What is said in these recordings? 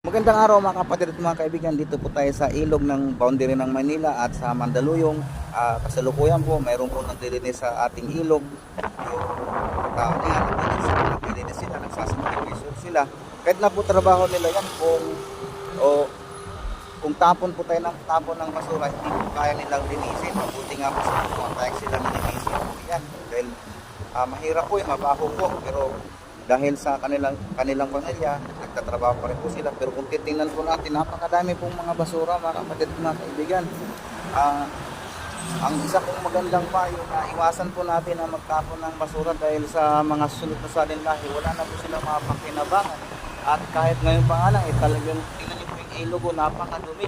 Magandang araw mga kapatid at mga kaibigan. Dito po tayo sa ilog ng boundary ng Manila at sa Mandaluyong. Kasalukuyan po, mayroon po naglilinis sa ating ilog. Yung tao na yan, naglilinis sila, nagsasanitification sila. Kahit na po trabaho nila yan kung tapon po tayo ng tapon ng basura, hindi po kaya nilang linisin. Mabuti nga po sa mga tayo sila linisin po yan. Dahil mahirap po, mabaho po, pero dahil sa kanilang pamilya, nagtatrabaho pa rin po sila. Pero kung titingnan po natin, napakadami pong mga basura, mga kapatid, mga kaibigan. Ang isa pong magandang payo na iwasan po natin na magtapon ng basura dahil sa mga susunod na salinlahi, wala na po silang mapakinabangan. At kahit ngayon pa nga lang, talagang tingnan niyo po yung ilog, napakadumi.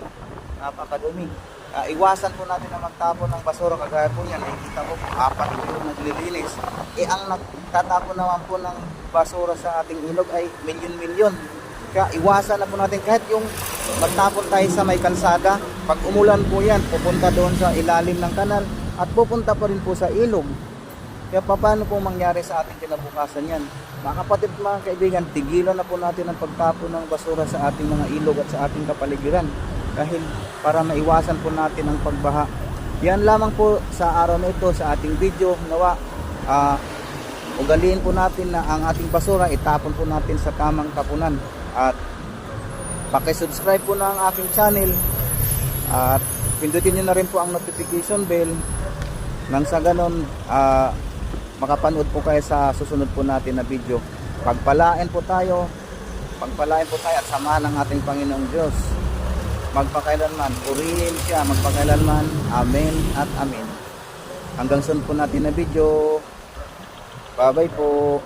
Napakadumi. Iwasan po natin na magtapon ng basura kagaya po yan. Nakikita ko, apat po yung naglilinis. Ang nagtatapon naman po ng basura sa ating ilog ay milyon-milyon. Kaya iwasan na po natin kahit yung magtapon tayo sa may kalsada. Pag umulan po yan, pupunta doon sa ilalim ng kanal at pupunta pa rin po sa ilog. Kaya paano po mangyari sa ating kinabukasan yan? Mga kapatid, mga kaibigan, tigilan na po natin ang pagtapon ng basura sa ating mga ilog at sa ating kapaligiran. Dahil para maiwasan po natin ang pagbaha. Yan lamang po sa araw na ito sa ating video. Nawa, ugaliin po natin na ang ating basura itapon po natin sa tamang tapunan. At paki-subscribe po na ang aking channel. At pindutin nyo na rin po ang notification bell. Nang sa ganon, makapanood po kayo sa susunod po natin na video. Pagpalain po tayo at samahan ng ating Panginoong Diyos. Magpakailanman, purihin siya, magpakailanman. Amen at amen. Hanggang sunod po natin na video. Bye bye po.